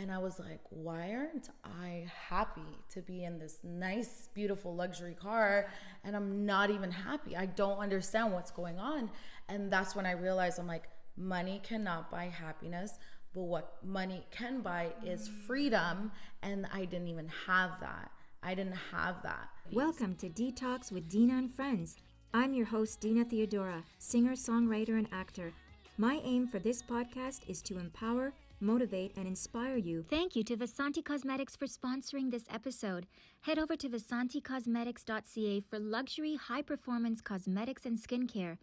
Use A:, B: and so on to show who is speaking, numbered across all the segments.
A: And I was like, why aren't I happy to be in this nice, beautiful luxury car and I'm not even happy? I don't understand what's going on. And that's when I realized, I'm like, money cannot buy happiness, but what money can buy is freedom. And I didn't even have that. I didn't have that.
B: Welcome to Detox with Dina and Friends. I'm your host, Dina Theodora, singer, songwriter, and actor. My aim for this podcast is to empower, motivate, and inspire you. Thank you to Vasanti Cosmetics for sponsoring this episode. Head over to vasanticosmetics.ca for luxury, high-performance cosmetics and skincare.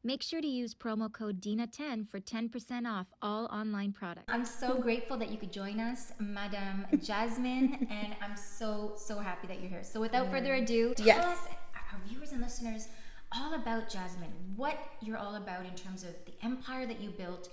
B: Make sure to use promo code DINA10 for 10% off all online products. I'm so grateful that you could join us, Madame Jasmine, and I'm so happy that you're here. So without further ado, tell us, our viewers and listeners, all about Jasmine, what you're all about in terms of the empire that you built,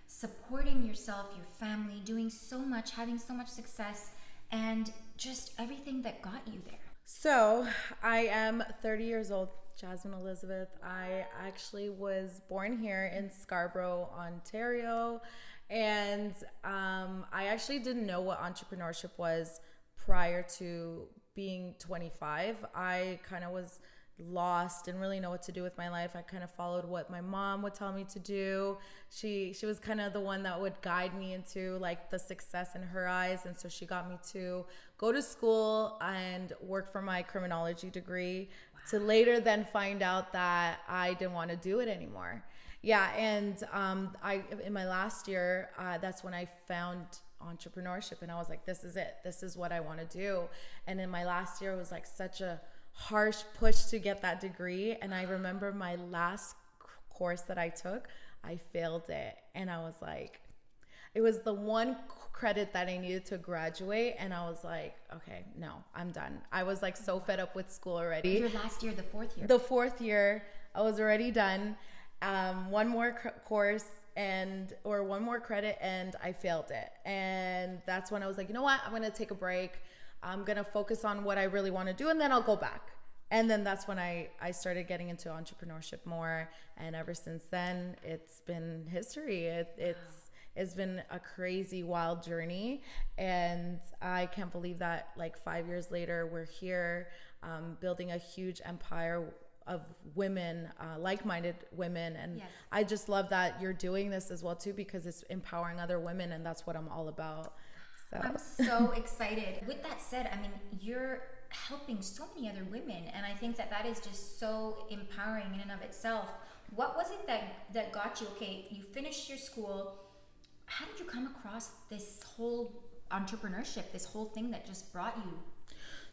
B: supporting yourself, your family, doing so much, having so much success, and just everything that got you there.
A: So I am 30 years old, Jasmine Elizabeth. I actually was born here in Scarborough, Ontario, and I actually didn't know what entrepreneurship was prior to being 25. I kind of was lost, didn't really know what to do with my life. I kind of followed what my mom would tell me to do. She was kind of the one that would guide me into like the success in her eyes, and so she got me to go to school and work for my criminology degree. To later then find out that I didn't want to do it anymore. Yeah, and I in my last year, that's when I found entrepreneurship, and I was like, this is it. This is what I want to do. And in my last year, it was like such a harsh push to get that degree. And I remember my last course that I took, I failed it. And I was like, it was the one credit that I needed to graduate. And I was like, okay, no, I'm done. I was like so fed up with school already.
B: Your last year, the fourth year?
A: The fourth year, I was already done. One more course or one more credit, and I failed it. And that's when I was like, you know what? I'm going to take a break. I'm going to focus on what I really want to do, and then I'll go back. And then that's when I started getting into entrepreneurship more. And ever since then, it's been history. It's been a crazy, wild journey. And I can't believe that like 5 years later, we're here building a huge empire of women, like-minded women. And yes. I just love that you're doing this as well too, because it's empowering other women, and that's what I'm all about. So.
B: I'm so excited. With that said, I mean, you're helping so many other women, and I think that is just so empowering in and of itself. What was it that got you? Okay, you finished your school. How did you come across this whole entrepreneurship, this whole thing that just brought you?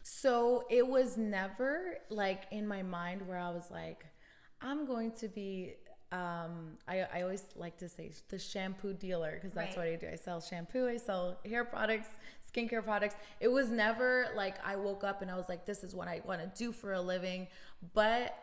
A: So it was never like in my mind where I was like, I'm going to be I always like to say the shampoo dealer, because that's what I do. I sell shampoo, I sell hair products, skincare products. It was never like I woke up and I was like, this is what I want to do for a living. But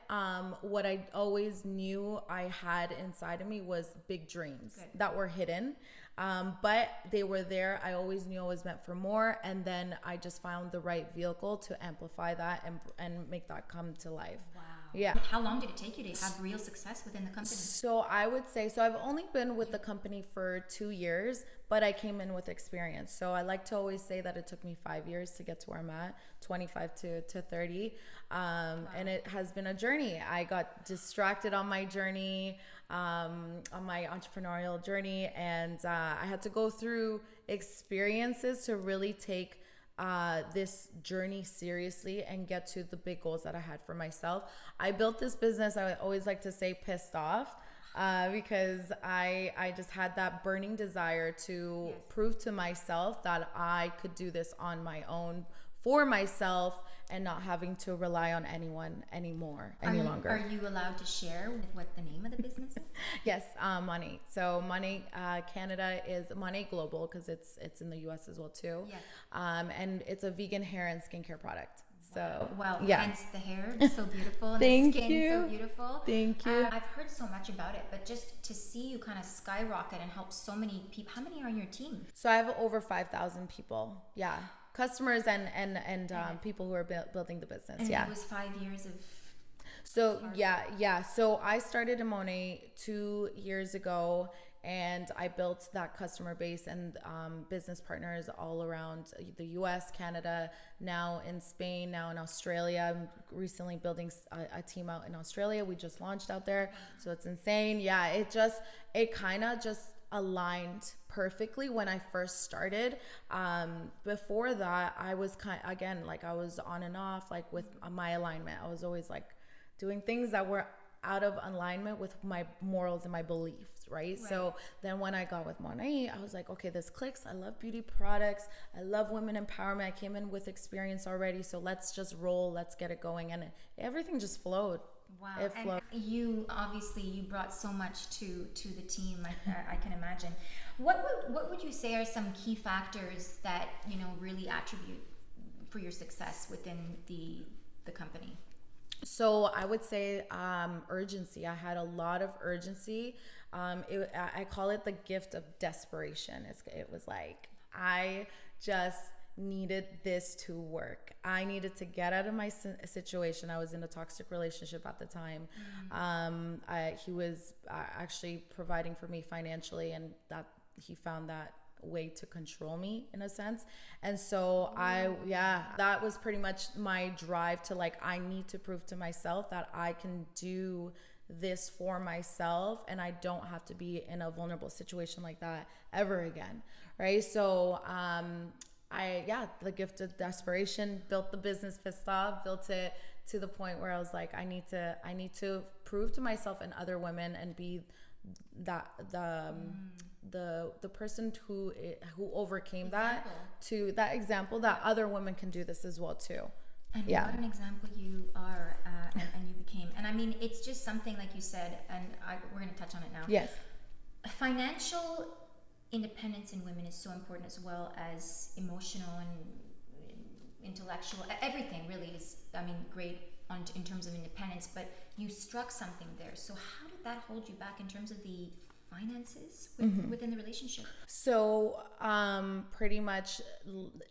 A: what I always knew I had inside of me was big dreams that were hidden. But they were there. I always knew I was meant for more. And then I just found the right vehicle to amplify that and make that come to life.
B: Wow.
A: Yeah.
B: How long did it take you to have real success within the company?
A: So I would say, I've only been with the company for 2 years, but I came in with experience. So I like to always say that it took me 5 years to get to where I'm at, 25 to 30. Wow. And it has been a journey. I got distracted on my journey, on my entrepreneurial journey. And I had to go through experiences to really take this journey seriously and get to the big goals that I had for myself. I built this business, I always like to say, pissed off, because I just had that burning desire to prove to myself that I could do this on my own, for myself, and not having to rely on anyone any longer.
B: Are you allowed to share what the name of the business is?
A: Yes, Money. So Money Canada is Money Global, because it's in the US as well too. Yes. And it's a vegan hair and skincare product. So
B: well, hence the hair, it's so beautiful, and
A: Thank
B: the skin
A: you.
B: so beautiful.
A: Thank you.
B: I've heard so much about it, but just to see you kind of skyrocket and help so many people. How many are on your team?
A: So I have over 5,000 people. Yeah. Customers and people who are building the business.
B: And it was 5 years of
A: So I started Imone 2 years ago, and I built that customer base and business partners all around the US, Canada, now in Spain, now in Australia. I'm recently building a team out in Australia. We just launched out there, so it's insane. Yeah, it kind of just aligned perfectly when I first started. Before that, I was I was on and off, like with my alignment. I was always like doing things that were out of alignment with my morals and my beliefs, right? So then when I got with Monet, I was like, okay, this clicks. I love beauty products. I love women empowerment. I came in with experience already, so let's just roll. Let's get it going. And everything just flowed.
B: Wow. And you brought so much to the team. I can imagine. What would you say are some key factors that, really attribute for your success within the company?
A: So I would say urgency. I had a lot of urgency. I call it the gift of desperation. It was like I just needed this to work. I needed to get out of my situation. I was in a toxic relationship at the time. He was actually providing for me financially, and that he found that way to control me in a sense. And so that was pretty much my drive to like, I need to prove to myself that I can do this for myself and I don't have to be in a vulnerable situation like that ever again, right? So the gift of desperation, built the business Fista, built it to the point where I was like, I need to prove to myself and other women and be the person who overcame that example that other women can do this as well too.
B: And what an example you are, and you became. And I mean, it's just something like you said, and we're going to touch on it now.
A: Yes.
B: Financial independence in women is so important, as well as emotional and intellectual. Everything really is, great in terms of independence, but you struck something there. So how did that hold you back in terms of the finances within the relationship?
A: So pretty much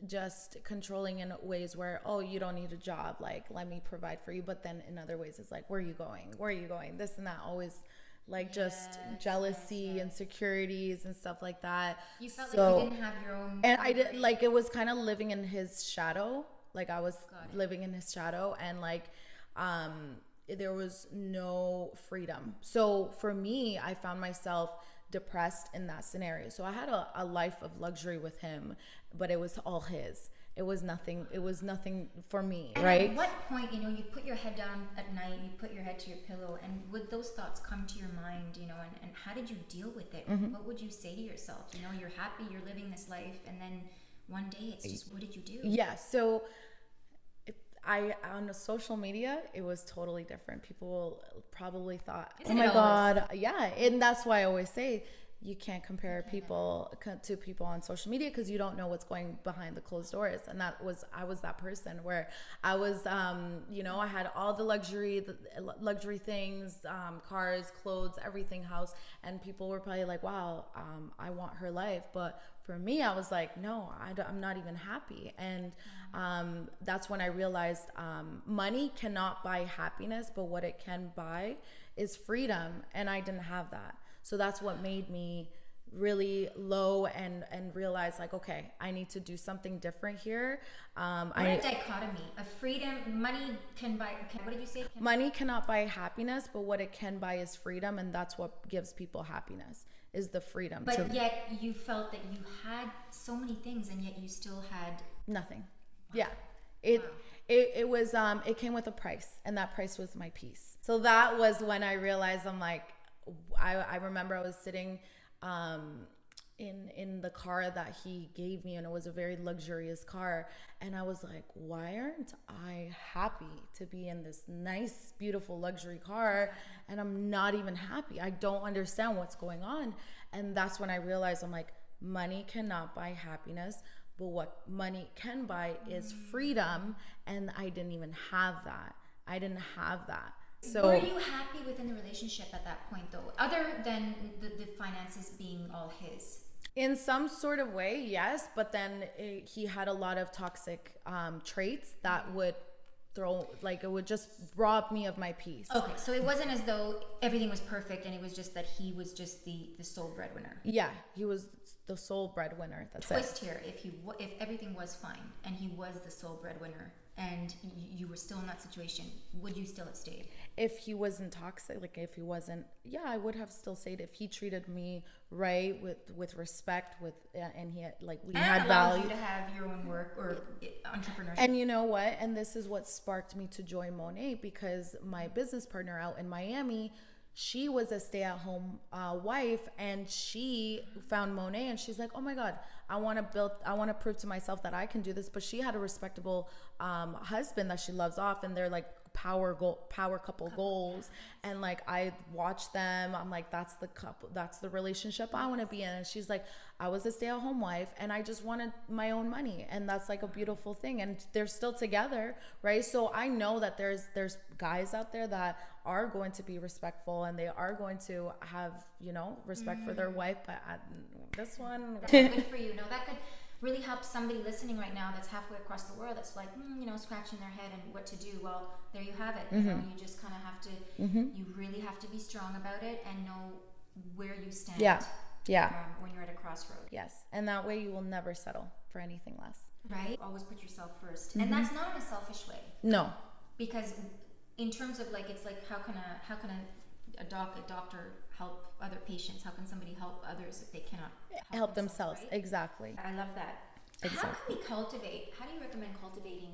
A: just controlling in ways where, oh, you don't need a job, like let me provide for you. But then in other ways it's like, where are you going, this and that, always like just jealousy, insecurities and stuff like that.
B: You felt like you didn't have your own,
A: and I did, like, it was kind of living in his shadow. Like I was living in his shadow, and like there was no freedom. So for me, I found myself depressed in that scenario. So I had a life of luxury with him, but it was all his. It was nothing for me,
B: and
A: right?
B: At what point, you put your head down at night, you put your head to your pillow, and would those thoughts come to your mind, and how did you deal with it? What would you say to yourself? You're happy, you're living this life, and then one day it's just, what did you do?
A: Yeah, so on social media, it was totally different. People probably thought, oh my God. Yeah. And that's why I always say you can't compare people to people on social media, because you don't know what's going behind the closed doors. And I was that person where I was, I had all the luxury things, cars, clothes, everything, house. And people were probably like, wow, I want her life. But for me, I was like, no, I'm not even happy. And that's when I realized money cannot buy happiness, but what it can buy is freedom. And I didn't have that. So that's what made me really low and realize, like, okay, I need to do something different here.
B: What a dichotomy of freedom. Money can buy, what did you say?
A: Money cannot buy happiness, but what it can buy is freedom. And that's what gives people happiness, is the freedom.
B: But yet you felt that you had so many things, and yet you still had
A: nothing. Yeah. It was, it came with a price, and that price was my peace. So that was when I realized, I'm like, I remember I was sitting in the car that he gave me, and it was a very luxurious car, and I was like, why aren't I happy to be in this nice, beautiful luxury car, and I'm not even happy? I don't understand what's going on. And that's when I realized, I'm like, money cannot buy happiness, but what money can buy is freedom. And I didn't even have that. So
B: were you happy within the relationship at that point, though, other than the finances being all his?
A: In some sort of way, yes. But then he had a lot of toxic traits that would it would just rob me of my peace.
B: Okay, so it wasn't as though everything was perfect and it was just that he was just the sole breadwinner.
A: Yeah, he was the sole breadwinner. That's
B: Twist
A: it.
B: here, if everything was fine and he was the sole breadwinner and you were still in that situation, would you still have stayed?
A: If he wasn't toxic, like if he wasn't, yeah, I would have still stayed. If he treated me right, with respect, and he had, like, we had value.
B: You to have your own work or entrepreneurship.
A: And you know what? And this is what sparked me to join Monet, because my business partner out in Miami, she was a stay-at-home wife, and she found Monet, and she's like, oh my God, I want to prove to myself that I can do this. But she had a respectable husband that she loves off, and they're like power couple goals. And like, I watch them, I'm like, that's the relationship I want to be in. And she's like, I was a stay-at-home wife and I just wanted my own money, and that's like a beautiful thing. And they're still together, right? So I know that there's guys out there that are going to be respectful, and they are going to have, respect for their wife. But this one,
B: good for you. No, that could really help somebody listening right now that's halfway across the world, that's like, scratching their head and what to do. Well, there you have it. You just kind of have to, you really have to be strong about it and know where you stand.
A: Yeah.
B: When you're at a crossroad.
A: Yes. And that way you will never settle for anything less.
B: Right? Always put yourself first. And that's not in a selfish way.
A: No.
B: Because in terms of like, it's like, how can a doctor help other patients? How can somebody help others if they cannot
A: help themselves?
B: Right?
A: Exactly.
B: I love that.
A: Exactly.
B: How do you recommend cultivating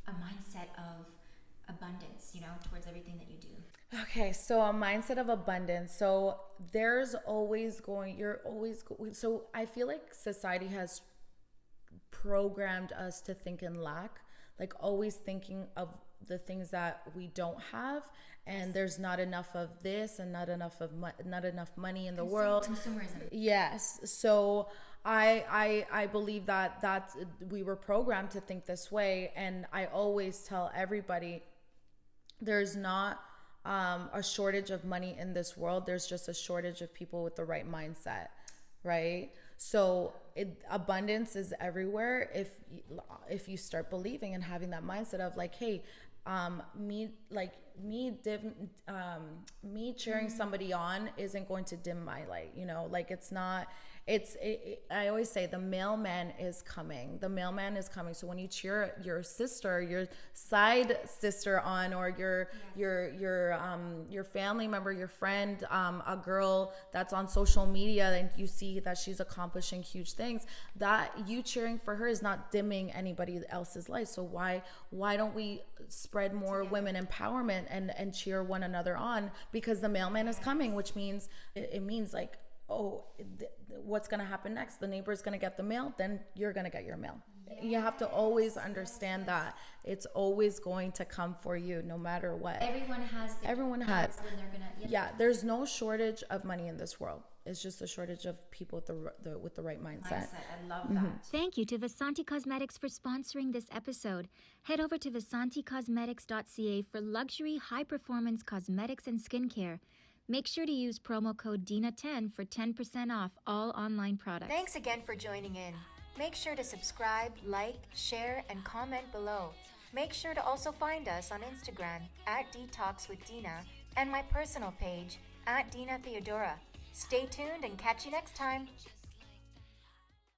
B: a mindset of abundance, towards everything that you do?
A: Okay, so a mindset of abundance. So so I feel like society has programmed us to think in lack, like always thinking of the things that we don't have, and there's not enough of this and not enough money in the world.
B: Consumerism.
A: Yes. So I believe that we were programmed to think this way, and I always tell everybody, there's not a shortage of money in this world. There's just a shortage of people with the right mindset, right? So abundance is everywhere if you start believing and having that mindset of like, hey, me cheering somebody on isn't going to dim my light. Like it's not. I always say the mailman is coming. The mailman is coming. So when you cheer your sister, your side sister on, or your family member, your friend, a girl that's on social media, and you see that she's accomplishing huge things, that you cheering for her is not dimming anybody else's life. So why don't we spread more women empowerment and cheer one another on? Because the mailman is coming, which means it means like, what's going to happen next? The neighbor is going to get the mail, then you're going to get your mail. Yes. You have to always understand that it's always going to come for you no matter what.
B: Everyone has.
A: When they're gonna, there's no shortage of money in this world. It's just a shortage of people with the right mindset.
B: I love that.
C: Thank you to Vasanti Cosmetics for sponsoring this episode. Head over to vasanticosmetics.ca for luxury, high-performance cosmetics and skincare. Make sure to use promo code DINA10 for 10% off all online products.
B: Thanks again for joining in. Make sure to subscribe, like, share, and comment below. Make sure to also find us on Instagram @DetoxWithDina and my personal page @DinaTheodora. Stay tuned and catch you next time.